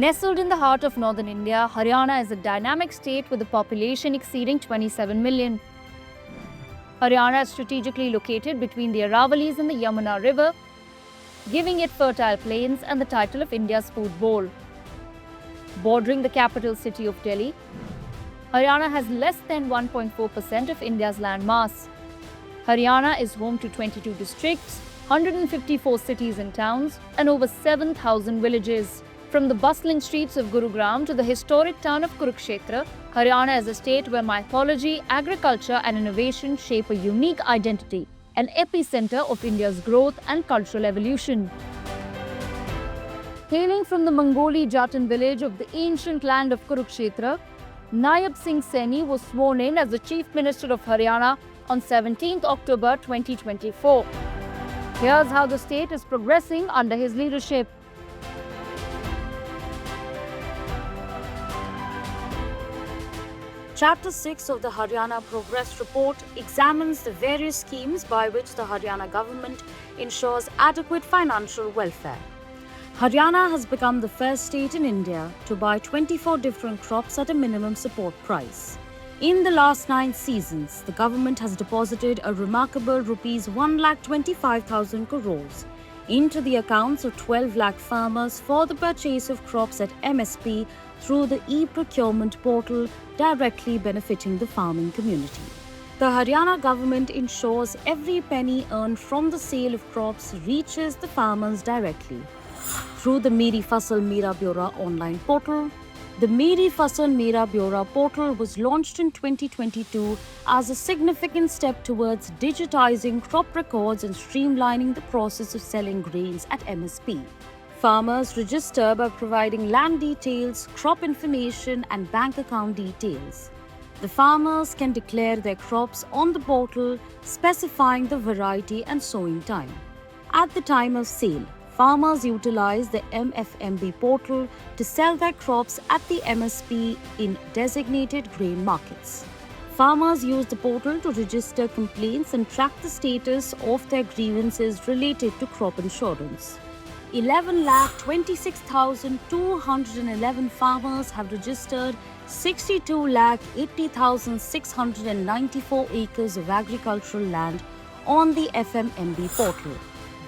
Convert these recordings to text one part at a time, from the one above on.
Nestled in the heart of northern India, Haryana is a dynamic state with a population exceeding 27 million. Haryana is strategically located between the Aravalis and the Yamuna River, giving it fertile plains and the title of India's food bowl. Bordering the capital city of Delhi, Haryana has less than 1.4% of India's land mass. Haryana is home to 22 districts, 154 cities and towns, and over 7,000 villages. From the bustling streets of Gurugram to the historic town of Kurukshetra, Haryana is a state where mythology, agriculture, and innovation shape a unique identity, an epicenter of India's growth and cultural evolution. Hailing from the Mangoli Jatan village of the ancient land of Kurukshetra, Nayab Singh Saini was sworn in as the Chief Minister of Haryana on 17th October 2024. Here's how the state is progressing under his leadership. Chapter 6 of the Haryana Progress Report examines the various schemes by which the Haryana government ensures adequate financial welfare. Haryana has become the first state in India to buy 24 different crops at a minimum support price. In the last 9 seasons, the government has deposited a remarkable Rs 1,25,000 crores into the accounts of 12 lakh farmers for the purchase of crops at MSP through the e-procurement portal, directly benefiting the farming community. The Haryana government ensures every penny earned from the sale of crops reaches the farmers directly. Through the Meri Fasal Mera Byora online portal, the Meri Fasal Mera Byora portal was launched in 2022 as a significant step towards digitizing crop records and streamlining the process of selling grains at MSP. Farmers register by providing land details, crop information, and bank account details. The farmers can declare their crops on the portal, specifying the variety and sowing time. At the time of sale, farmers utilize the MFMB portal to sell their crops at the MSP in designated grain markets. Farmers use the portal to register complaints and track the status of their grievances related to crop insurance. 11,26,211 farmers have registered 62,80,694 acres of agricultural land on the FMMB portal.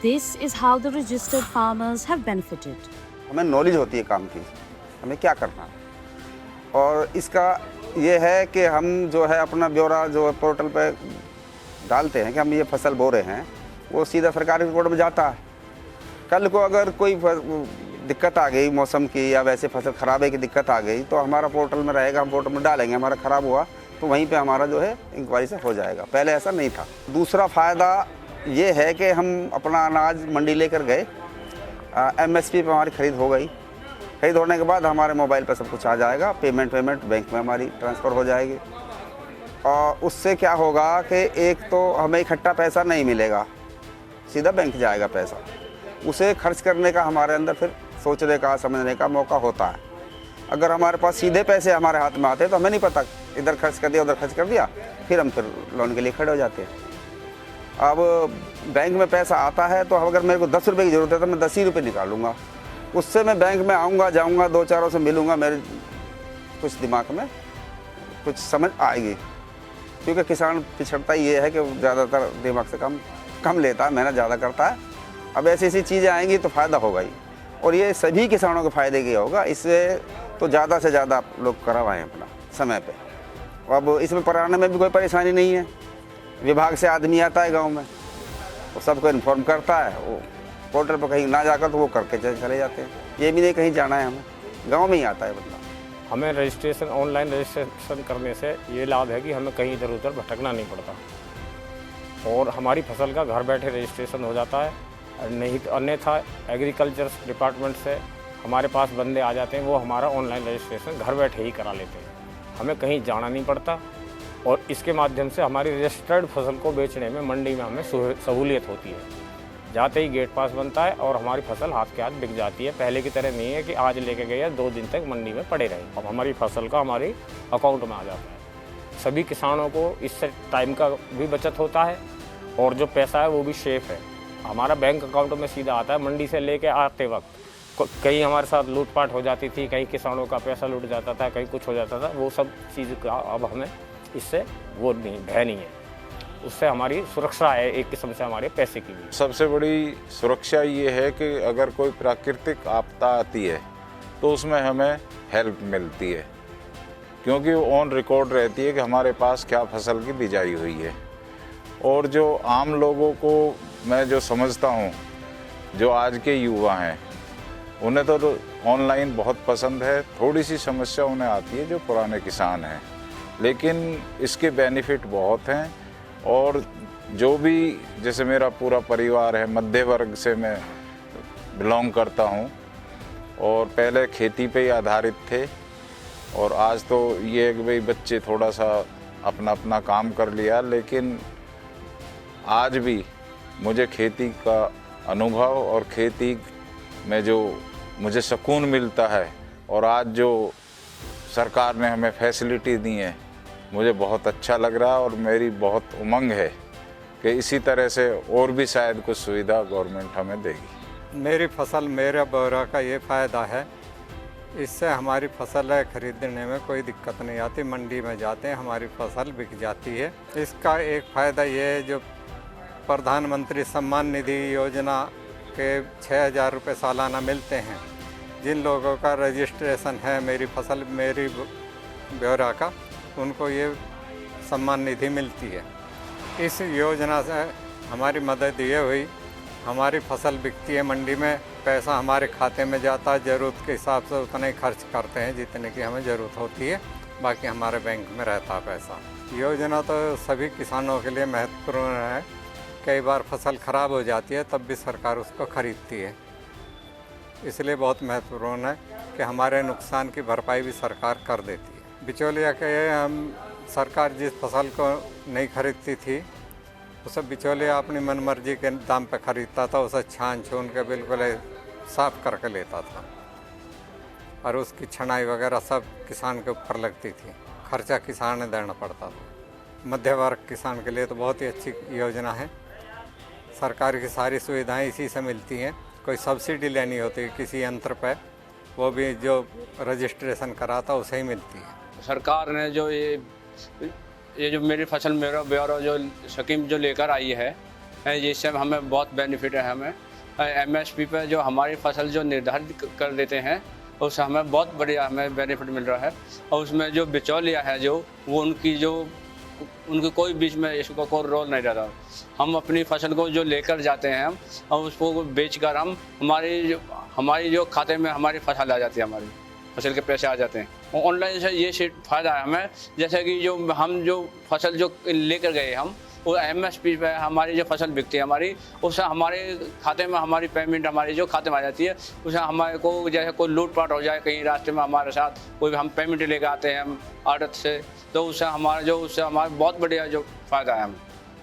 This is how the registered farmers have benefited. हमें knowledge होती है काम की, हमें क्या करना है, और इसका ये है कि हम जो है अपना ब्यौरा जो पोर्टल पे डालते हैं कि हम ये फसल बो रहे हैं, वो सीधा सरकारी रिपोर्ट में जाता है। कल को अगर कोई दिक्कत आ गई मौसम की या वैसे फसल खराबे की दिक्कत आ गई तो हमारा पोर्टल में रहेगा, हम पोर्टल में डालेंगे, हमारा ख़राब हुआ तो वहीं पे हमारा जो है इंक्वायरी से हो जाएगा। पहले ऐसा नहीं था। दूसरा फ़ायदा ये है कि हम अपना अनाज मंडी लेकर गए, MSP पे हमारी ख़रीद हो गई। ख़रीद होने के बाद हमारे मोबाइल पर सब कुछ आ जाएगा, पेमेंट बैंक में हमारी ट्रांसफ़र हो जाएगी। और उससे क्या होगा कि एक तो हमें इकट्ठा पैसा नहीं मिलेगा, सीधा बैंक जाएगा पैसा, उसे खर्च करने का हमारे अंदर फिर सोचने का, समझने का मौका होता है। अगर हमारे पास सीधे पैसे हमारे हाथ में आते हैं तो हमें नहीं पता, इधर खर्च कर दिया उधर खर्च कर दिया, फिर हम फिर लोन के लिए खड़े हो जाते हैं। अब बैंक में पैसा आता है तो अगर मेरे को 10 रुपये की ज़रूरत है तो मैं 10 ही रुपये निकालूंगा, उससे मैं बैंक में आऊँगा, जाऊँगा, 2-4 से मिलूँगा, मेरे कुछ दिमाग में कुछ समझ आएगी। क्योंकि किसान पिछड़ता ही ये है कि ज़्यादातर दिमाग से कम लेता है, मेहनत ज़्यादा करता है। अब ऐसी चीज़ें आएंगी तो फ़ायदा होगा ही, और ये सभी किसानों के फ़ायदे की होगा। इससे तो ज़्यादा से ज़्यादा लोग करवाएं अपना समय पे। अब इसमें कराने में भी कोई परेशानी नहीं है। विभाग से आदमी आता है गांव में, वो सबको इन्फॉर्म करता है, वो पोर्टल पर कहीं ना जाकर तो वो करके चले जाते हैं। ये भी नहीं कहीं जाना है, हमें गाँव में ही आता है बंदा। हमें रजिस्ट्रेशन ऑनलाइन रजिस्ट्रेशन करने से ये लाभ है कि हमें कहीं इधर उधर भटकना नहीं पड़ता और हमारी फसल का घर बैठे रजिस्ट्रेशन हो जाता है। नहीं तो अन्यथा एग्रीकल्चर डिपार्टमेंट से हमारे पास बंदे आ जाते हैं, वो हमारा ऑनलाइन रजिस्ट्रेशन घर बैठे ही करा लेते हैं, हमें कहीं जाना नहीं पड़ता। और इसके माध्यम से हमारी रजिस्टर्ड फसल को बेचने में मंडी में हमें सहूलियत होती है। जाते ही गेट पास बनता है और हमारी फसल हाथ के हाथ बिक जाती है। पहले की तरह नहीं है कि आज लेके गए या 2 दिन तक मंडी में पड़े रहे, अब हमारी फसल का हमारे अकाउंट में आ जाता है। सभी किसानों को इससे टाइम का भी बचत होता है और जो पैसा है वो भी सेफ है, हमारा बैंक अकाउंट में सीधा आता है। मंडी से लेके आते वक्त कहीं हमारे साथ लूटपाट हो जाती थी, कहीं किसानों का पैसा लूट जाता था, कहीं कुछ हो जाता था, वो सब चीज़ का अब हमें इससे वो नहीं, भय नहीं है। उससे हमारी सुरक्षा है एक किस्म से हमारे पैसे की भी। सबसे बड़ी सुरक्षा ये है कि अगर कोई प्राकृतिक आपदा आती है तो उसमें हमें हेल्प मिलती है, क्योंकि वो ऑन रिकॉर्ड रहती है कि हमारे पास क्या फसल की बिजाई हुई है। और जो आम लोगों को मैं जो समझता हूँ, जो आज के युवा हैं, उन्हें तो ऑनलाइन बहुत पसंद है। थोड़ी सी समस्या उन्हें आती है जो पुराने किसान हैं, लेकिन इसके बेनिफिट बहुत हैं। और जो भी, जैसे मेरा पूरा परिवार है, मध्य वर्ग से मैं बिलोंग करता हूँ और पहले खेती पे ही आधारित थे, और आज तो ये है कि भाई बच्चे थोड़ा सा अपना अपना काम कर लिया, लेकिन आज भी मुझे खेती का अनुभव और खेती में जो मुझे सुकून मिलता है, और आज जो सरकार ने हमें फैसिलिटी दी है, मुझे बहुत अच्छा लग रहा है। और मेरी बहुत उमंग है कि इसी तरह से और भी शायद कुछ सुविधा गवर्नमेंट हमें देगी। मेरी फसल मेरा ब्यौरा का ये फ़ायदा है, इससे हमारी फसल खरीदने में कोई दिक्कत नहीं आती। मंडी में जाते हैं, हमारी फसल बिक जाती है। इसका एक फ़ायदा ये है, जो प्रधानमंत्री सम्मान निधि योजना के 6,000 रुपये सालाना मिलते हैं, जिन लोगों का रजिस्ट्रेशन है मेरी फसल मेरी ब्यौरा का, उनको ये सम्मान निधि मिलती है। इस योजना से हमारी मदद ये हुई, हमारी फसल बिकती है मंडी में, पैसा हमारे खाते में जाता है, ज़रूरत के हिसाब से उतना ही खर्च करते हैं जितने की हमें ज़रूरत होती है, बाकी हमारे बैंक में रहता है पैसा। योजना तो सभी किसानों के लिए महत्वपूर्ण है। कई बार फसल ख़राब हो जाती है तब भी सरकार उसको खरीदती है, इसलिए बहुत महत्वपूर्ण है कि हमारे नुकसान की भरपाई भी सरकार कर देती है। बिचौलिया के हम सरकार जिस फसल को नहीं खरीदती थी, उसे बिचौलिया अपनी मनमर्जी के दाम पे खरीदता था, उसे छान छून के बिल्कुल साफ करके लेता था, और उसकी छनाई वगैरह सब किसान के ऊपर लगती थी, खर्चा किसान ने देना पड़ता था। मध्य वर्ग किसान के लिए तो बहुत ही अच्छी योजना है। सरकार की सारी सुविधाएं इसी से मिलती हैं, कोई सब्सिडी लेनी होती है किसी यंत्र पे, वो भी जो रजिस्ट्रेशन कराता उसे ही मिलती है। सरकार ने जो ये जो मेरी फसल मेरा ब्यौरा जो स्कीम जो लेकर आई है, जिससे हमें बहुत बेनिफिट है। हमें एमएसपी पे जो हमारी फसल जो निर्धारित कर देते हैं, उससे हमें बहुत बढ़िया हमें बेनिफिट मिल रहा है। और उसमें जो बिचौलिया है जो वो उनकी कोई बीच में इसको कोई रोल नहीं रहता। हम अपनी फसल को जो लेकर जाते हैं हम, और उसको बेचकर हम हमारी जो खाते में हमारी फसल आ जाती है, हमारी फसल के पैसे आ जाते हैं। ऑनलाइन से ये फ़ायदा है हमें, जैसे कि जो फसल जो लेकर गए हम, वो एमएसपी पे हमारी जो फसल बिकती है हमारी, उससे हमारे खाते में हमारी पेमेंट हमारी जो खाते में आ जाती है। उससे हमारे को जैसे कोई लूटपाट हो जाए कहीं रास्ते में हमारे साथ, कोई हम पेमेंट लेकर आते हैं हम आड़त से, तो उससे हमारा बहुत बढ़िया जो फ़ायदा है।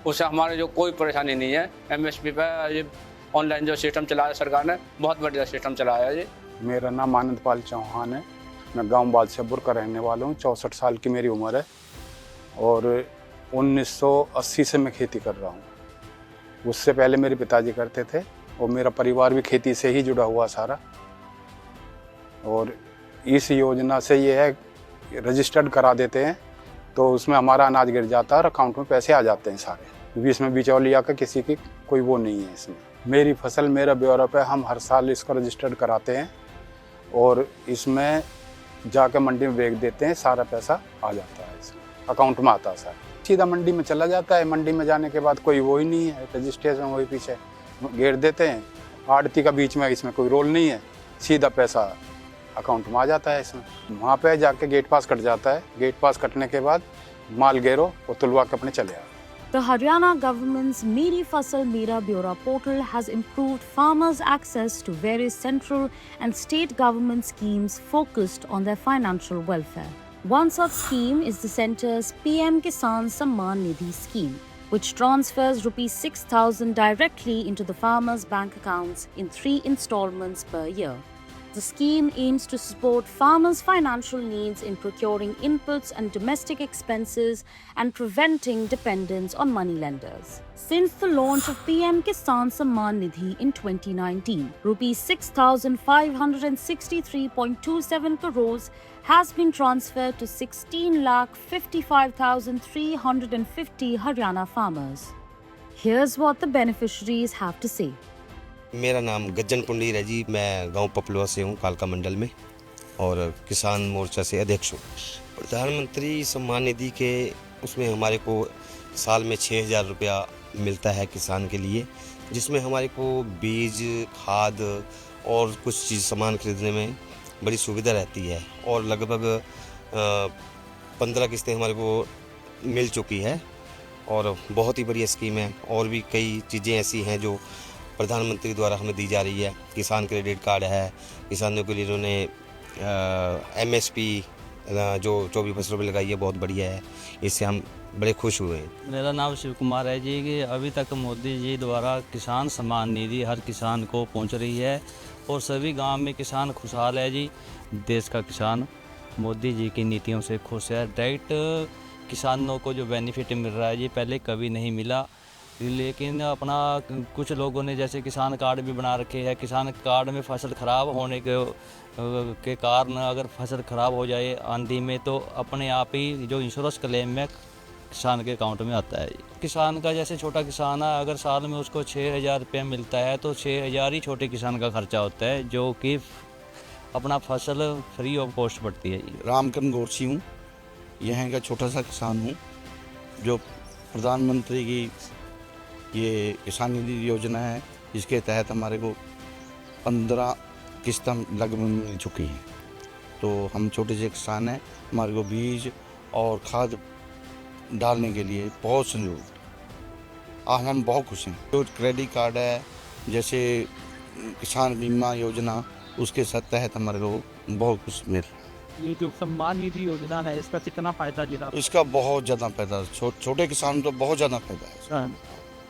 उससे हमारे जो कोई परेशानी नहीं है। एमएसपी पे ये ऑनलाइन जो सिस्टम चलाया सरकार ने, बहुत बढ़िया सिस्टम चलाया है। मेरा नाम आनंद पाल चौहान है, मैं गांव बादशाहपुर का रहने वाला हूँ। 64 साल की मेरी उम्र है और 1980 से मैं खेती कर रहा हूँ। उससे पहले मेरे पिताजी करते थे और मेरा परिवार भी खेती से ही जुड़ा हुआ सारा। और इस योजना से ये है, रजिस्टर्ड करा देते हैं तो उसमें हमारा अनाज गिर जाता है और अकाउंट में पैसे आ जाते हैं सारे, क्योंकि इसमें बिचौलिया का किसी की कोई वो नहीं है। इसमें मेरी फसल मेरा ब्यौरा पे हम हर साल इसको रजिस्टर्ड कराते हैं और इसमें जाकर मंडी में बेच देते हैं, सारा पैसा आ जाता है, इसमें अकाउंट में आता है सारा, सीधा मंडी में चला जाता है। मंडी में जाने के बाद कोई वो ही नहीं है, रजिस्ट्रेशन वही पीछे घेर देते हैं, आड़ती का बीच में इसमें कोई रोल नहीं है, सीधा पैसा अकाउंट में आ जाता है। इसमें वहाँ पे जाके गेट पास कट जाता है, गेट पास कटने के बाद माल घेरो और तुलवा के अपने चले आओ। The Haryana government's Meri Fasal Mera Byora portal has improved farmers' access to various central and state government schemes focused on their financial welfare. One such scheme is the centre's PM Kisan Samman Nidhi scheme, which transfers rupees 6,000 directly into the farmers' bank accounts in 3 installments per year. The scheme aims to support farmers' financial needs in procuring inputs and domestic expenses and preventing dependence on moneylenders. Since the launch of PM Kisan Samman Nidhi in 2019, rupees 6,563.27 crores has been transferred to 16,55,350 Haryana farmers. Here's what the beneficiaries have to say. मेरा नाम गज्जन पुंडीर है जी। मैं गांव पपलुआ से हूं, कालका मंडल में, और किसान मोर्चा से अध्यक्ष हूं। प्रधानमंत्री सम्मान निधि के उसमें हमारे को साल में 6,000 रुपया मिलता है किसान के लिए, जिसमें हमारे को बीज, खाद और कुछ चीज़ सामान खरीदने में बड़ी सुविधा रहती है। और लगभग 15 किस्तें हमारे को मिल चुकी है और बहुत ही बढ़िया स्कीम है। और भी कई चीज़ें ऐसी हैं जो प्रधानमंत्री द्वारा हमें दी जा रही है। किसान क्रेडिट कार्ड है, किसानों के लिए उन्होंने MSP जो भी फसल में लगाई है बहुत बढ़िया है, इससे हम बड़े खुश हुए हैं। मेरा नाम शिव कुमार है जी। कि अभी तक मोदी जी द्वारा किसान सम्मान निधि हर किसान को पहुंच रही है और सभी गांव में किसान खुशहाल है जी। देश का किसान मोदी जी की नीतियों से खुश है। डायरेक्ट किसानों को जो बेनिफिट मिल रहा है जी, पहले कभी नहीं मिला। लेकिन अपना कुछ लोगों ने जैसे किसान कार्ड भी बना रखे हैं। किसान कार्ड में फसल ख़राब होने के कारण अगर फसल ख़राब हो जाए आंधी में, तो अपने आप ही जो इंश्योरेंस क्लेम में किसान के अकाउंट में आता है। किसान का जैसे छोटा किसान है, अगर साल में उसको 6,000 रुपये मिलता है तो 6,000 ही छोटे किसान का खर्चा होता है, जो कि अपना फसल फ्री ऑफ कॉस्ट पड़ती है। रामकरण गोरसी हूँ, यहाँ का छोटा सा किसान हूँ। जो प्रधानमंत्री की ये किसान निधि योजना है, इसके तहत हमारे को 15 किस्तें लगभग मिल चुकी हैं। तो हम छोटे से किसान हैं, हमारे को बीज और खाद डालने के लिए बहुत सहयोग, हम बहुत खुश हैं। जो क्रेडिट कार्ड है, जैसे किसान बीमा योजना, उसके तहत हमारे को बहुत कुछ मिल रहा है। ये जो सम्मान निधि योजना है, इसका कितना फायदा दे रहा है? इसका बहुत ज़्यादा फायदा, छोटे किसान को बहुत ज़्यादा फायदा है।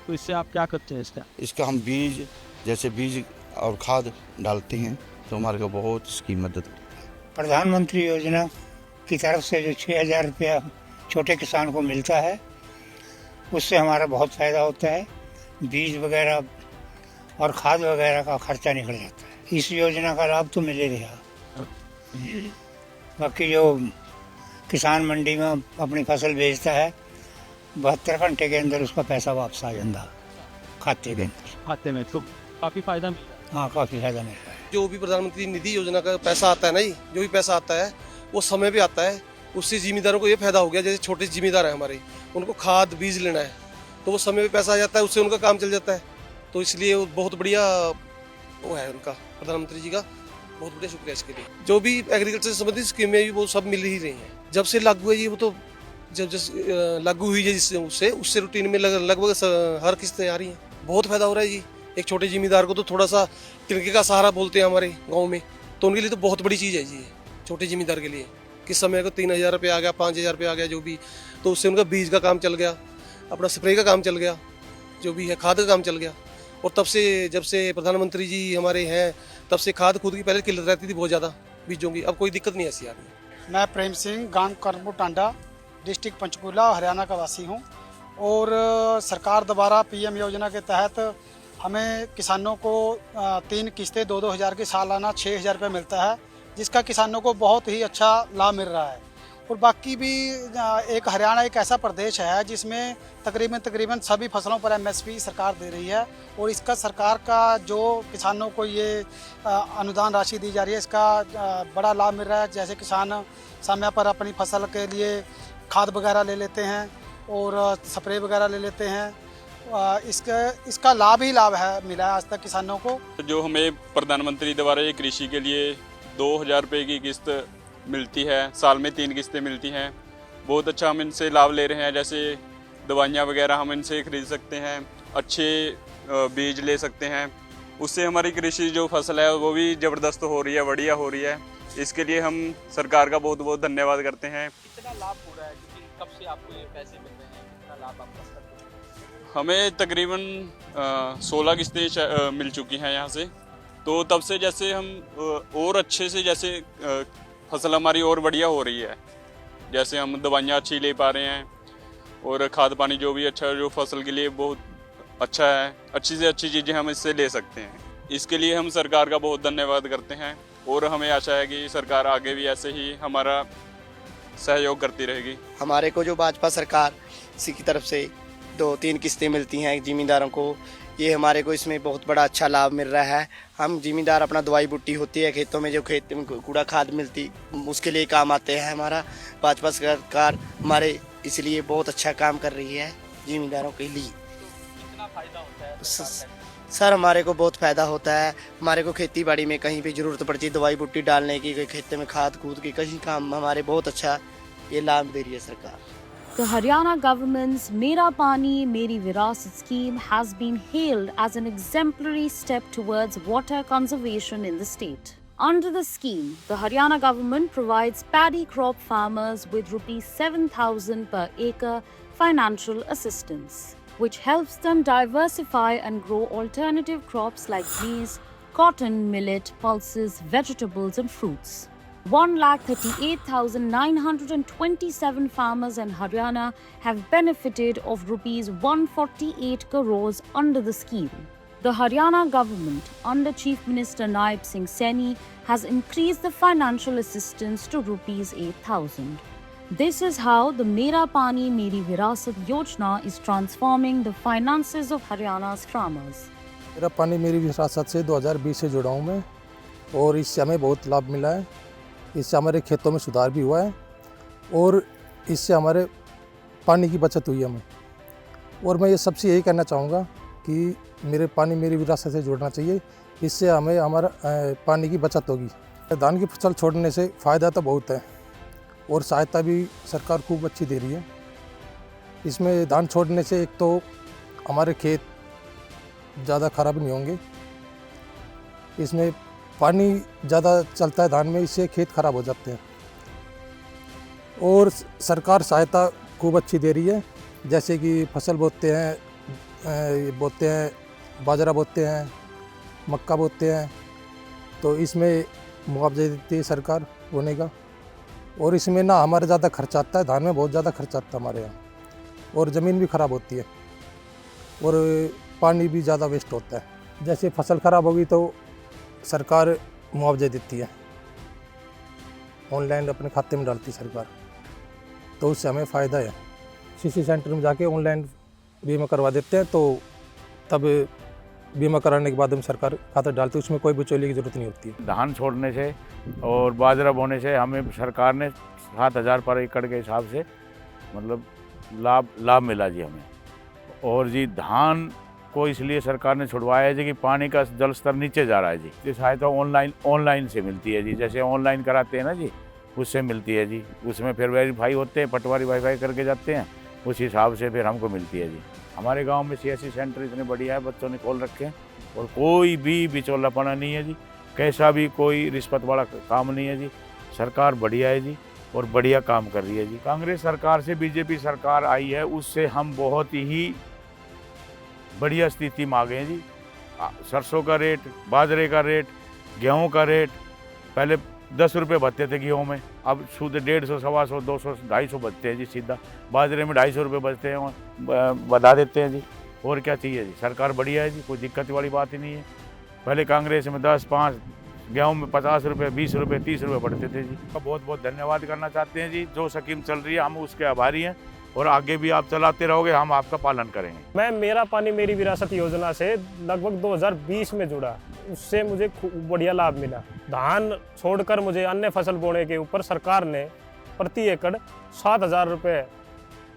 तो इससे आप क्या करते हैं? इसका हम बीज, जैसे बीज और खाद डालते हैं, तो हमारे को बहुत इसकी मदद होती है। प्रधानमंत्री योजना की तरफ से जो 6,000 रुपया छोटे किसान को मिलता है, उससे हमारा बहुत फ़ायदा होता है। बीज वगैरह और खाद वगैरह का खर्चा निकल जाता है। इस योजना का लाभ तो मिल ही रहा। बाकी जो किसान मंडी में अपनी फसल बेचता है, 72 घंटे के अंदर उसका पैसा वापस आ जाता खाते के अंदर। खाते में तो काफ़ी फायदा मिल रहा है। हाँ, काफ़ी फायदा मिल रहा है। जो भी प्रधानमंत्री निधि योजना का पैसा आता है ना, जो भी पैसा आता है वो समय पे आता है। उससे जिम्मेदारों को ये फायदा हो गया, जैसे छोटे जिम्मेदार हैं हमारे, उनको खाद बीज लेना है तो वो समय पे पैसा आ जाता है, उससे उनका काम चल जाता है। तो इसलिए वो बहुत बढ़िया वो है उनका, प्रधानमंत्री जी का बहुत बढ़िया शुक्रिया इसके लिए। जो भी एग्रीकल्चर से संबंधित स्कीमें भी वो सब मिल ही रही हैं। जब से लागू है ये, वो तो जब लागू हुई है जिससे उससे रूटीन में लगभग हर किस्तें आ रही हैं। बहुत फायदा हो रहा है जी। एक छोटे जिम्मेदार को तो थोड़ा सा तिनके का सहारा बोलते हैं हमारे गांव में, तो उनके लिए तो बहुत बड़ी चीज़ है जी। छोटे जिम्मेदार के लिए किस समय को 3,000 रुपये आ गया, 5,000 रुपये आ गया, जो भी, तो उससे उनका बीज का काम चल गया, अपना स्प्रे का काम चल गया, जो भी है खाद का काम चल गया। और तब से जब से प्रधानमंत्री जी हमारे हैं, तब से खाद खुद की पहले किल्लत रहती थी बहुत ज़्यादा बीजों की, अब कोई दिक्कत नहीं ऐसी आ रही। मैं प्रेम सिंह, गांव करमपुर टांडा, डिस्ट्रिक्ट पंचकूला, हरियाणा का वासी हूं। और सरकार द्वारा PM योजना के तहत हमें किसानों को 3 किस्तें 2-2 हज़ार की सालाना 6,000 रुपये मिलता है, जिसका किसानों को बहुत ही अच्छा लाभ मिल रहा है। और बाकी भी एक हरियाणा एक ऐसा प्रदेश है जिसमें तकरीबन सभी फसलों पर MSP सरकार दे रही है। और इसका सरकार का जो किसानों को ये अनुदान राशि दी जा रही है, इसका बड़ा लाभ मिल रहा है। जैसे किसान समय पर अपनी फसल के लिए खाद वगैरह ले लेते हैं और स्प्रे वगैरह ले लेते हैं। इसका लाभ ही लाभ है मिला है आज तक किसानों को। जो हमें प्रधानमंत्री द्वारा ये कृषि के लिए 2,000 रुपये की किस्त मिलती है, साल में 3 किस्तें मिलती हैं, बहुत अच्छा हम इनसे लाभ ले रहे हैं। जैसे दवाइयाँ वगैरह हम इनसे खरीद सकते हैं, अच्छे बीज ले सकते हैं, उससे हमारी कृषि जो फसल है वो भी ज़बरदस्त हो रही है, बढ़िया हो रही है। इसके लिए हम सरकार का बहुत बहुत धन्यवाद करते हैं। कितना लाभ हो रहा है, क्योंकि कब से आपको ये पैसे मिल रहे हैं, कितना लाभ आप कर सकते हैं? हमें तकरीबन 16 किस्तें मिल चुकी हैं यहाँ से, तो तब से जैसे हम और अच्छे से जैसे फसल हमारी और बढ़िया हो रही है। जैसे हम दवाइयाँ अच्छी ले पा रहे हैं और खाद पानी जो भी अच्छा, जो फसल के लिए बहुत अच्छा है, अच्छी से अच्छी चीज़ें हम इससे ले सकते हैं। इसके लिए हम सरकार का बहुत धन्यवाद करते हैं और हमें आशा है कि सरकार आगे भी ऐसे ही हमारा सहयोग करती रहेगी। हमारे को जो भाजपा सरकार की तरफ से 2-3 किस्तें मिलती हैं ज़मींदारों को, ये हमारे को इसमें बहुत बड़ा अच्छा लाभ मिल रहा है। हम ज़मींदार अपना दवाई बूटी होती है खेतों में, जो खेत में कूड़ा खाद मिलती उसके लिए काम आते हैं। हमारा भाजपा सरकार हमारे इसलिए बहुत अच्छा काम कर रही है ज़मींदारों के लिए। कितना फायदा होता है सर हमारे को बहुत फ़ायदा होता है। हमारे को खेती बाड़ी में कहीं भी ज़रूरत पड़ती है दवाई बूटी डालने की, खेत में खाद कूद की, कहीं काम हमारे बहुत अच्छा ये लाभ दे रही है सरकार। The Haryana government's Mera Pani Meri Virasat scheme has been hailed as an exemplary step towards water conservation in the state. Under the scheme, the Haryana government provides paddy crop farmers with rupees 7,000 per acre financial assistance, which helps them diversify and grow alternative crops like maize, cotton, millet, pulses, vegetables and fruits. 1,38,927 farmers in Haryana have benefited of rupees 148 crores under the scheme. The Haryana government, under Chief Minister Naib Singh Saini, has increased the financial assistance to rupees 8,000. This is how the Mera Pani Meri Virasat Yojana is transforming the finances of Haryana's farmers. मेरा पानी मेरी विरासत से 2020 से जुड़ा हूँ मैं, और इससे हमें बहुत लाभ मिला है। इससे हमारे खेतों में सुधार भी हुआ है और इससे हमारे पानी की बचत हुई है हमें। और मैं ये सबसे यही कहना चाहूँगा कि मेरे पानी मेरी विरासत से जुड़ना चाहिए, इससे हमें हमारा पानी की बचत होगी। धान की फसल छोड़ने से फ़ायदा तो बहुत है और सहायता भी सरकार खूब अच्छी दे रही है। इसमें धान छोड़ने से एक तो हमारे खेत ज़्यादा ख़राब नहीं होंगे, इसमें पानी ज़्यादा चलता है धान में, इससे खेत ख़राब हो जाते हैं। और सरकार सहायता खूब अच्छी दे रही है, जैसे कि फसल बोते हैं, बाजरा बोते हैं, मक्का बोते हैं, तो इसमें मुआवजा देती है सरकार बोने का। और इसमें ना हमारे ज़्यादा खर्च आता है, धान में बहुत ज़्यादा खर्च आता है हमारे यहाँ, और ज़मीन भी ख़राब होती है और पानी भी ज़्यादा वेस्ट होता है। जैसे फसल ख़राब होगी तो सरकार मुआवजा देती है, ऑनलाइन अपने खाते में डालती है सरकार, तो उससे हमें फ़ायदा है। सीसी सेंटर में जाके ऑनलाइन बीमा करवा देते हैं, तो तब बीमा कराने के बाद हम सरकार खाता डालती है, उसमें कोई बिचौलिए की ज़रूरत नहीं होती है। धान छोड़ने से और बाजरा बोने से हमें सरकार ने 7,000 पर एकड़ के हिसाब से मतलब लाभ मिला जी हमें। और जी धान को इसलिए सरकार ने छुड़वाया है जी कि पानी का जल स्तर नीचे जा रहा है जी। ये सहायता ऑनलाइन से मिलती है जी, जैसे ऑनलाइन कराते हैं ना जी, उससे मिलती है जी। उसमें फिर वेरीफाई होते हैं, पटवारी वाईफाई करके जाते हैं, उस हिसाब से फिर हमको मिलती है जी। हमारे गांव में CSC सेंटर इतने बढ़िया है, बच्चों ने खोल रखे हैं और कोई भी बिचौलापना नहीं है जी, कैसा भी कोई रिश्वत वाला काम नहीं है जी। सरकार बढ़िया है जी और बढ़िया काम कर रही है जी। कांग्रेस सरकार से BJP सरकार आई है, उससे हम बहुत ही बढ़िया स्थिति में आ गए हैं जी। सरसों का रेट, बाजरे का रेट, गेहूं का रेट, पहले 10 रुपये बचते थे गेहूं में, अब शुद्ध 150, 125, 200, 250 बचते हैं जी सीधा। बाजरे में 250 रुपये बचते हैं, बढ़ा देते हैं जी। और क्या चाहिए जी, सरकार बढ़िया है जी, कोई दिक्कत वाली बात ही नहीं है। पहले कांग्रेस में 10, 5, गेहूं में 50 रुपये, 20 रुपये, 30 रुपये बढ़ते थे जी। बहुत बहुत धन्यवाद करना चाहते हैं जी। जो स्कीम चल रही है हम उसके आभारी हैं और आगे भी आप चलाते रहोगे, हम आपका पालन करेंगे। मैं मेरा पानी मेरी विरासत योजना से लगभग 2020 में जुड़ा, उससे मुझे बढ़िया लाभ मिला। धान छोड़कर मुझे अन्य फसल बोने के ऊपर सरकार ने प्रति एकड़ 7,000 रुपये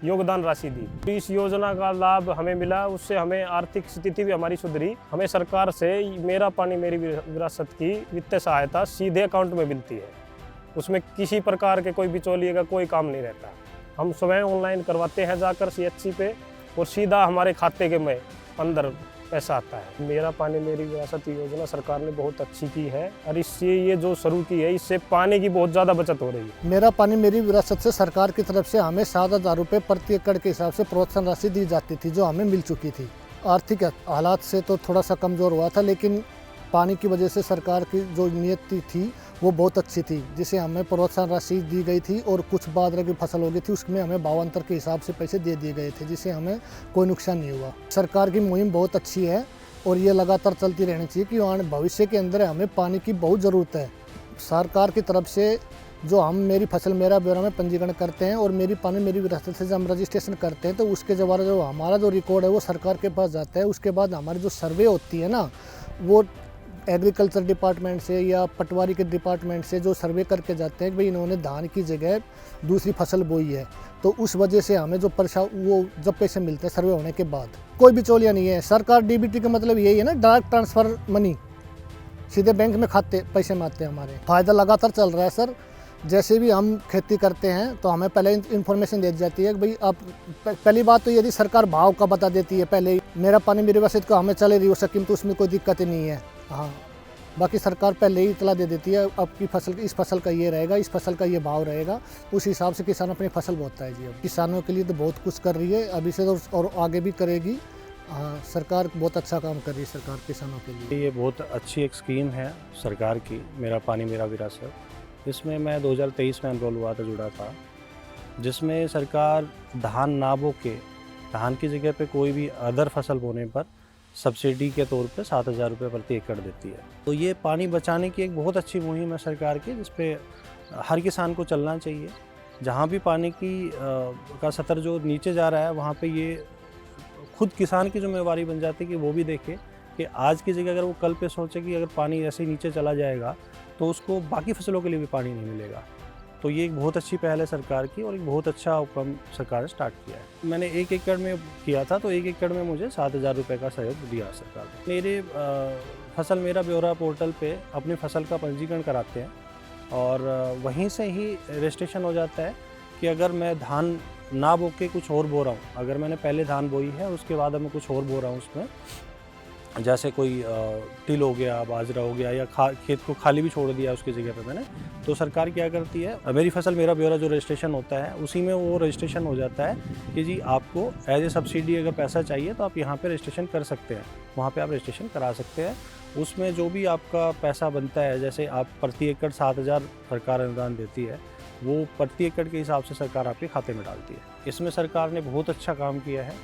योगदान राशि दी। इस योजना का लाभ हमें मिला, उससे हमें आर्थिक स्थिति भी हमारी सुधरी। हमें सरकार से मेरा पानी मेरी विरासत की वित्तीय सहायता सीधे अकाउंट में मिलती है, उसमें किसी प्रकार के कोई बिचौलिए का कोई काम नहीं रहता। हम स्वयं ऑनलाइन करवाते हैं जाकर CHC पे और सीधा हमारे खाते के में अंदर पैसा आता है। मेरा पानी मेरी विरासत योजना सरकार ने बहुत अच्छी की है और इससे ये जो शुरू की है, इससे पानी की बहुत ज़्यादा बचत हो रही है। मेरा पानी मेरी विरासत से सरकार की तरफ से हमें 7,000 रुपये प्रति एकड़ के हिसाब से प्रोत्साहन राशि दी जाती थी, जो हमें मिल चुकी थी। आर्थिक हालात से तो थोड़ा सा कमज़ोर हुआ था, लेकिन पानी की वजह से सरकार की जो नीयत थी वो बहुत अच्छी थी, जिसे हमें प्रोत्साहन राशि दी गई थी और कुछ बाजरे की फसल हो गई थी, उसमें हमें भावांतर के हिसाब से पैसे दे दिए गए थे, जिससे हमें कोई नुकसान नहीं हुआ। सरकार की मुहिम बहुत अच्छी है और ये लगातार चलती रहनी चाहिए कि आने भविष्य के अंदर हमें पानी की बहुत ज़रूरत है। सरकार की तरफ से जो हम मेरी फसल मेरा ब्यौरा में पंजीकरण करते हैं और मेरी पानी मेरी विरासत से जब हम रजिस्ट्रेशन करते हैं तो उसके द्वारा जो हमारा जो रिकॉर्ड है वो सरकार के पास जाता है। उसके बाद हमारी जो सर्वे होती है ना, वो एग्रीकल्चर डिपार्टमेंट से या पटवारी के डिपार्टमेंट से जो सर्वे करके जाते हैं कि भाई इन्होंने धान की जगह दूसरी फसल बोई है, तो उस वजह से हमें जो वो जब पैसे मिलते हैं सर्वे होने के बाद, कोई बिचौलिया नहीं है। सरकार डीबीटी का मतलब यही है ना, डायरेक्ट ट्रांसफ़र मनी, सीधे बैंक में खाते पैसे में आते हैं हमारे। फ़ायदा लगातार चल रहा है सर। जैसे भी हम खेती करते हैं तो हमें पहले इन्फॉर्मेशन दे दी जाती है कि भाई आप पहली बात तो यदि सरकार भाव का बता देती है पहले, मेरा पानी मेरी वसीयत को हमें चले रही हो स्कीम, तो उसमें कोई दिक्कत नहीं है। हाँ, बाकी सरकार पहले ही इतला दे देती है आपकी फसल, इस फसल का ये रहेगा, इस फसल का ये भाव रहेगा, उस हिसाब से किसान अपनी फसल बोता है जी। अब किसानों के लिए तो बहुत कुछ कर रही है अभी से और आगे भी करेगी। हाँ, सरकार बहुत अच्छा काम कर रही है सरकार किसानों के लिए। ये बहुत अच्छी एक स्कीम है सरकार की, मेरा पानी मेरा विरासत। इसमें मैं 2023 में एनरोल हुआ था, जुड़ा था, जिसमें सरकार धान ना बो के धान की जगह पे कोई भी अदर फसल बोने पर सब्सिडी के तौर पे 7,000 रुपये प्रति एकड़ देती है। तो ये पानी बचाने की एक बहुत अच्छी मुहिम है सरकार की, जिस पे हर किसान को चलना चाहिए। जहाँ भी पानी की का स्तर जो नीचे जा रहा है, वहाँ पे ये खुद किसान की जिम्मेवारी बन जाती है कि वो भी देखे कि आज की जगह अगर वो कल पे सोचे कि अगर पानी ऐसे ही नीचे चला जाएगा तो उसको बाकी फसलों के लिए भी पानी नहीं मिलेगा। तो ये एक बहुत अच्छी पहल है सरकार की और एक बहुत अच्छा उपक्रम सरकार ने स्टार्ट किया है। मैंने 1 एकड़ में किया था, तो 1 एकड़ में मुझे 7,000 रुपये का सहयोग दिया सरकार ने। मेरे फसल मेरा ब्यौरा पोर्टल पे अपनी फसल का पंजीकरण कराते हैं और वहीं से ही रजिस्ट्रेशन हो जाता है कि अगर मैं धान ना बो के कुछ और बो रहा हूँ, अगर मैंने पहले धान बोई है उसके बाद मैं कुछ और बो रहा हूँ उसमें, जैसे कोई तिल हो गया, बाजरा हो गया, या खेत को खाली भी छोड़ दिया उसकी जगह पे मैंने, तो सरकार क्या करती है, मेरी फसल मेरा ब्यौरा जो रजिस्ट्रेशन होता है उसी में वो रजिस्ट्रेशन हो जाता है कि जी आपको एज ए सब्सिडी अगर पैसा चाहिए तो आप यहाँ पे रजिस्ट्रेशन कर सकते हैं, वहाँ पे आप रजिस्ट्रेशन करा सकते हैं। उसमें जो भी आपका पैसा बनता है, जैसे आप प्रति एकड़ 7,000 सरकार अनुदान देती है, वो प्रति एकड़ के हिसाब से सरकार आपके खाते में डालती है। इसमें सरकार ने बहुत अच्छा काम किया है।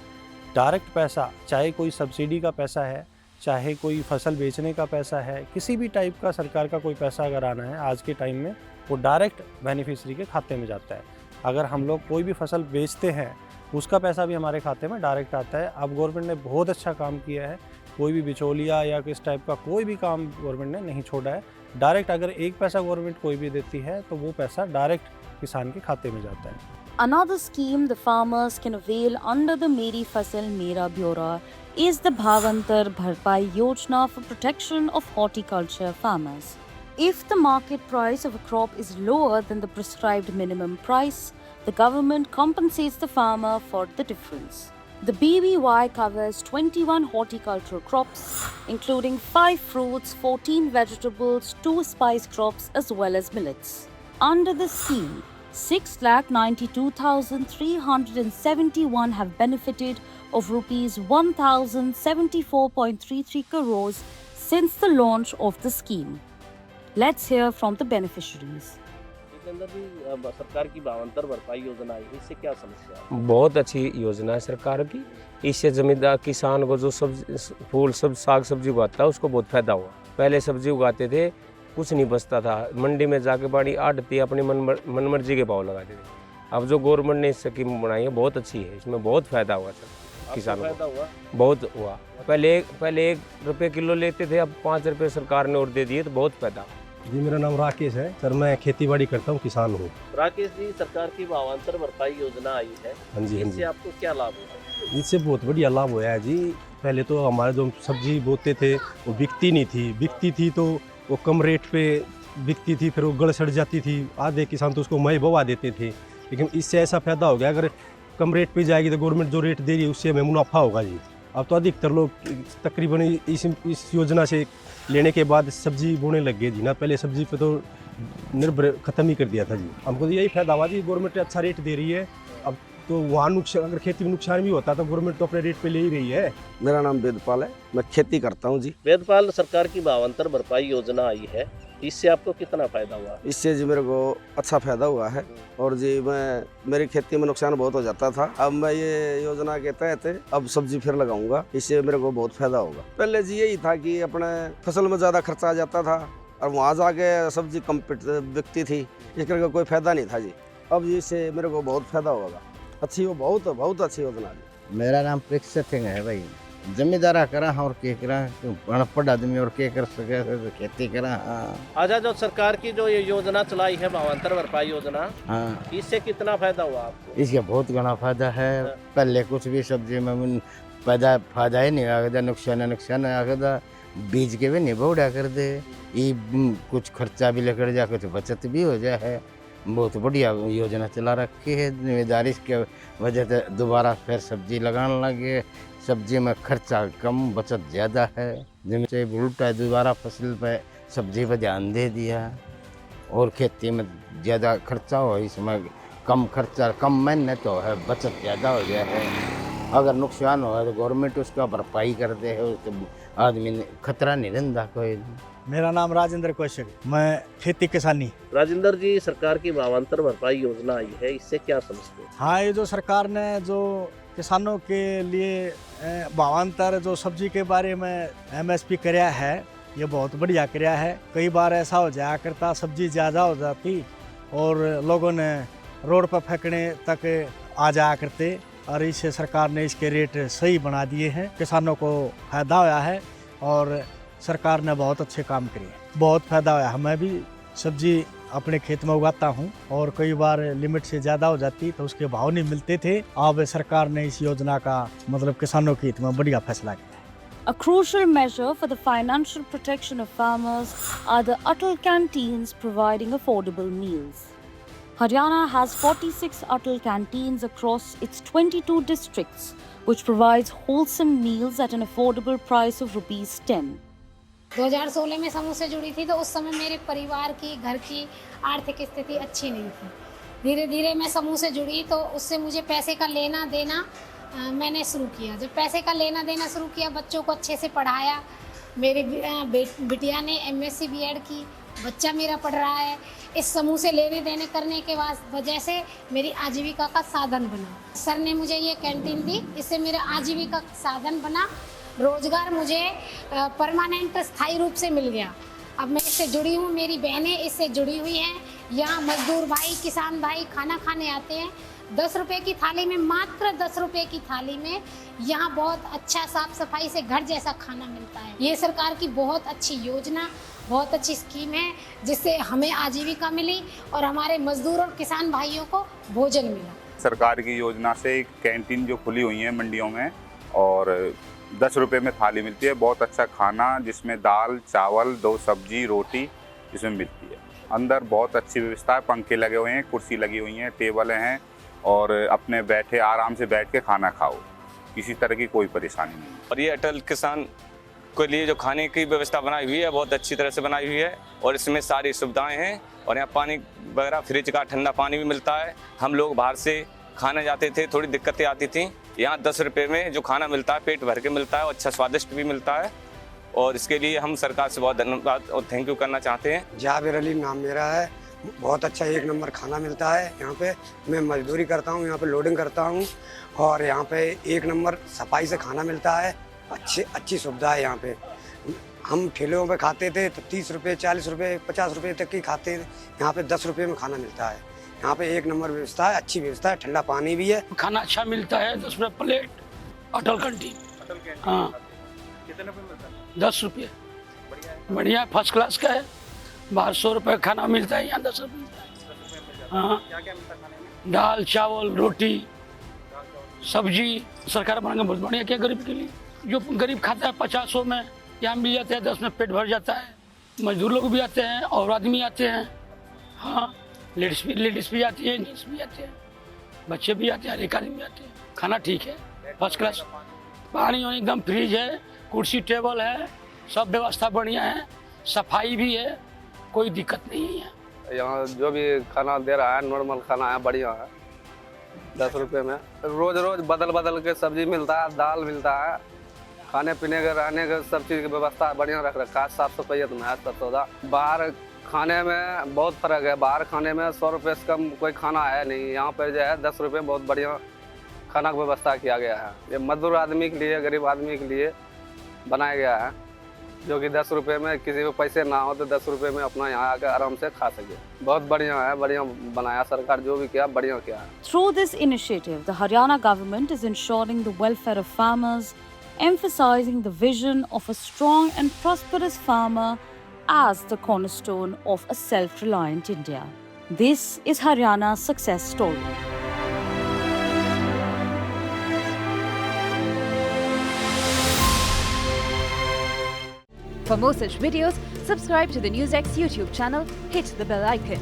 डायरेक्ट पैसा, चाहे कोई सब्सिडी का पैसा है, चाहे कोई फसल बेचने का पैसा है, किसी भी टाइप का सरकार का कोई पैसा अगर आना है आज के टाइम में, वो डायरेक्ट बेनिफिशियरी के खाते में जाता है। अगर हम लोग कोई भी फसल बेचते हैं उसका पैसा भी हमारे खाते में डायरेक्ट आता है। अब गवर्नमेंट ने बहुत अच्छा काम किया है, कोई भी बिचौलिया या किस टाइप का कोई भी काम गवर्नमेंट ने नहीं छोड़ा है। डायरेक्ट अगर 1 पैसा गवर्नमेंट कोई भी देती है तो वो पैसा डायरेक्ट किसान के खाते में जाता है। Another scheme the farmers can avail under the Meri Fasal Mera Byora is the Bhavantar Bharpai Yojana for protection of horticulture farmers. If the market price of a crop is lower than the prescribed minimum price, the government compensates the farmer for the difference. The BBY covers 21 horticultural crops, including 5 fruits, 14 vegetables, 2 spice crops, as well as millets. Under the scheme, 6,92,371 have benefited of rupees 1,074.33 crores since the launch of the scheme. Let's hear from the beneficiaries. अंदर भी सरकार की भावांतर भरपाई योजना आई, इससे क्या समस्या है? बहुत अच्छी योजना है सरकार की। इससे जमींदार किसान को जो फूल साग सब्जी उगाता है उसको बहुत फायदा हुआ। पहले सब्जी उगाते थे, कुछ नहीं बचता था, मंडी में जाके बाड़ी आड़ती अपनी मनमर्जी के भाव लगाते थे। अब जो गवर्नमेंट ने स्कीम बनाई है बहुत अच्छी है, इसमें बहुत फायदा हुआ सर किसानों को, बहुत हुआ। पहले 1 रुपये किलो लेते थे, अब 5 रुपये सरकार ने और दे दिए, तो बहुत फायदा। जी, मेरा नाम राकेश है सर, मैं खेती बाड़ी करता हूँ, किसान हूँ। राकेश जी, सरकार की भावांतर भरपाई योजना आई है, हाँ जी, इससे आपको क्या लाभ हुआ? इससे बहुत बढ़िया लाभ हुआ है जी। पहले तो हमारे जो सब्जी बोते थे वो बिकती नहीं थी, बिकती थी तो वो कम रेट पे बिकती थी, फिर वो गल सड़ जाती थी। आधे किसान तो उसको मई बवा देते थे, लेकिन इससे ऐसा फ़ायदा हो गया, अगर कम रेट पे जाएगी तो गवर्नमेंट जो रेट दे रही है उससे हमें मुनाफा होगा जी। अब तो अधिकतर लोग तकरीबन इस योजना से लेने के बाद सब्जी बोने लग गए जी ना। पहले सब्जी पे तो निर्भर ख़त्म ही कर दिया था जी। हमको तो यही फ़ायदा हुआ जी, गवर्नमेंट अच्छा रेट दे रही है। अब तो वहाँ नुकसान, अगर खेती में नुकसान भी होता तो गवर्नमेंट तो अपने रेट पे ले ही रही है। मेरा नाम वेदपाल है, मैं खेती करता हूँ जी। वेदपाल, सरकार की भावांतर भरपाई योजना आई है, इससे आपको कितना फायदा हुआ? इससे जी मेरे को अच्छा फायदा हुआ है और जी मेरी खेती में नुकसान बहुत हो जाता था। अब मैं ये योजना के तहत अब सब्जी फिर लगाऊंगा, इससे मेरे को बहुत फायदा होगा। पहले जी यही था कि अपने फसल में ज़्यादा खर्चा आ जाता था और वहाँ जाके सब्जी कम बिकती थी, इस करके कोई फायदा नहीं था जी। अब इससे मेरे को बहुत फायदा होगा, अच्छी वो बहुत अच्छी योजना जी। मेरा नाम परीक्षित सिंह है भाई, जमींदारा करा और के करा, अनपढ़ आदमी और के कर सके तो खेती करा। अच्छा, जो सरकार की जो ये योजना चलाई है भावांतर भरपाई योजना, हाँ, इससे कितना फायदा हुआ आपको? इसका बहुत घना फायदा है। पहले कुछ भी सब्जी में फायदा ही नहीं आगे, नुकसान आगे, बीज के भी नहीं बहुड़ा कर दे, ये कुछ खर्चा भी लेकर जा, कुछ बचत भी हो जाए। बहुत बढ़िया योजना चला रखी है। जिम्मेदारी के वजह से दोबारा फिर सब्जी लगाने लगे, सब्जी में खर्चा कम बचत ज़्यादा है। जिनसे उल्टा दोबारा फसल पे सब्जी पे ध्यान दे दिया और खेती में ज़्यादा खर्चा हो, इसमें कम खर्चा कम मेहनत हो है, बचत ज़्यादा हो गया है। अगर नुकसान हो तो गवर्नमेंट उसका भरपाई कर दे है, उसके आदमी ने खतरा नहीं रहता कोई। मेरा नाम राजेंद्र कौशिक, मैं खेती किसानी। राजेंद्र जी, सरकार की भावांतर भरपाई योजना आई है, इससे क्या समझते हैं? हाँ, ये जो सरकार ने जो किसानों के लिए भावांतर जो सब्जी के बारे में MSP कराया है, ये बहुत बढ़िया कराया है। कई बार ऐसा हो जाया करता, सब्जी ज़्यादा हो जाती और लोगों ने रोड पर फेंकने तक आ जाया करते, और इससे सरकार ने इसके रेट सही बना दिए हैं। किसानों को फायदा हुआ है और सरकार ने बहुत अच्छे काम किए, बहुत फायदा हुआ। हमें भी सब्जी अपने खेत में उगाता हूँ और कई बार लिमिट से ज़्यादा हो जाती तो उसके भाव नहीं मिलते थे। अब सरकार ने इस योजना का मतलब किसानों के हित में बढ़िया फैसला किया। A crucial measure for the financial protection of farmers are the Atal canteens providing affordable meals. Haryana has 46 Atal canteens across its 22 districts, which provides wholesome meals at an affordable price of ₹10. 2016 में समूह से जुड़ी थी तो उस समय मेरे परिवार की, घर की आर्थिक स्थिति अच्छी नहीं थी। धीरे धीरे मैं समूह से जुड़ी तो उससे मुझे पैसे का लेना देना मैंने शुरू किया। जब पैसे का लेना देना शुरू किया, बच्चों को अच्छे से पढ़ाया। मेरी बिटिया ने MSc B.Ed की, बच्चा मेरा पढ़ रहा है। इस समूह से लेने देने करने के वजह से मेरी आजीविका का साधन बना। सर ने मुझे ये कैंटीन दी, इससे मेरा आजीविका का साधन बना, रोजगार मुझे परमानेंट स्थायी रूप से मिल गया। अब मैं इससे जुड़ी हूँ, मेरी बहनें इससे जुड़ी हुई हैं। यहाँ मजदूर भाई, किसान भाई खाना खाने आते हैं। 10 रुपये की थाली में, मात्र 10 रुपये की थाली में यहाँ बहुत अच्छा साफ सफाई से घर जैसा खाना मिलता है। ये सरकार की बहुत अच्छी योजना, बहुत अच्छी स्कीम है, जिससे हमें आजीविका मिली और हमारे मजदूर और किसान भाइयों को भोजन मिला। सरकार की योजना से कैंटीन जो खुली हुई है मंडियों में, और 10 रुपये में थाली मिलती है। बहुत अच्छा खाना जिसमें दाल, चावल, 2 सब्जी, रोटी इसमें मिलती है। अंदर बहुत अच्छी व्यवस्था है, पंखे लगे हुए हैं, कुर्सी लगी हुई हैं, टेबल हैं, और अपने बैठे आराम से बैठ के खाना खाओ, किसी तरह की कोई परेशानी नहीं। और ये अटल किसान के लिए जो खाने की व्यवस्था बनाई हुई है बहुत अच्छी तरह से बनाई हुई है, और इसमें सारी सुविधाएं हैं। और यहाँ पानी वगैरह, फ्रिज का ठंडा पानी भी मिलता है। हम लोग बाहर से खाने जाते थे, थोड़ी दिक्कतें आती थी। यहाँ 10 रुपये में जो खाना मिलता है, पेट भर के मिलता है और अच्छा स्वादिष्ट भी मिलता है। और इसके लिए हम सरकार से बहुत धन्यवाद और थैंक यू करना चाहते हैं। जाबिर अली नाम मेरा है। बहुत अच्छा 1 नंबर खाना मिलता है यहाँ पे। मैं मजदूरी करता हूँ, यहाँ पे लोडिंग करता हूँ, और यहाँ पे 1 नंबर सफाई से खाना मिलता है। अच्छी सुविधा है यहाँ पे। हम ठेलों पे खाते थे तो 30 रुपये, 40 रुपये, 50 रुपये तक की खाते थे। यहाँ पे 10 रुपये में खाना मिलता है। यहाँ पे 1 नंबर व्यवस्था है, अच्छी व्यवस्था है, ठंडा पानी भी है। खाना अच्छा मिलता है, 10 रुपये प्लेट। अटल कैंटीन, हाँ, कितने रुपये मिलता है? 10 रुपये, बढ़िया फर्स्ट क्लास का है। बाहर 100 रुपये खाना मिलता है, यहाँ 10 रुपये मिलता है। हाँ, क्या क्या मिलता है खाने में? दाल, चावल, रोटी, सब्जी। सरकार बनाएंगे बहुत बढ़िया किया गरीब के लिए। जो गरीब खाता है 50-100 में, यहाँ मिल जाते हैं, 10 में पेट भर जाता है। मजदूर लोग भी आते हैं और आदमी आते हैं। हाँ, लेडीज भी आती है, जेंट्स भी आते हैं, बच्चे भी आते हैं, हर एक आदमी आते हैं। खाना ठीक है, फर्स्ट क्लास। पानी एकदम फ्रिज है, कुर्सी टेबल है, सब व्यवस्था बढ़िया है, सफाई भी है, कोई दिक्कत नहीं है। यहाँ जो भी खाना दे रहा है नॉर्मल खाना है, बढ़िया है। 10 रुपये में रोज रोज बदल बदल के सब्जी मिलता है, दाल मिलता है, खाने पीने के रहने के सब चीज़ की व्यवस्था बढ़िया रख रखा है। साफ सफाइयत में है सब सौदा। बाहर खाने में बहुत फर्क है। बाहर खाने में 100 रुपये से कम कोई खाना है नहीं। यहाँ पर जो है 10 रुपये बहुत बढ़िया खाना की व्यवस्था किया गया है। ये मजदूर आदमी के लिए, गरीब आदमी के लिए बनाया गया है, जो कि 10 रुपये में किसी को पैसे ना हो तो 10 रुपये में अपना यहाँ आकर आराम से खा सके। बहुत बढ़िया है, बढ़िया बनाया सरकार, जो भी किया बढ़िया किया है। Through this initiative, the Haryana government is ensuring the welfare of farmers, emphasizing the vision of a strong and prosperous farmer as the cornerstone of a self-reliant India. This is Haryana's success story. For more such videos, subscribe to the NewsX YouTube channel, hit the bell icon.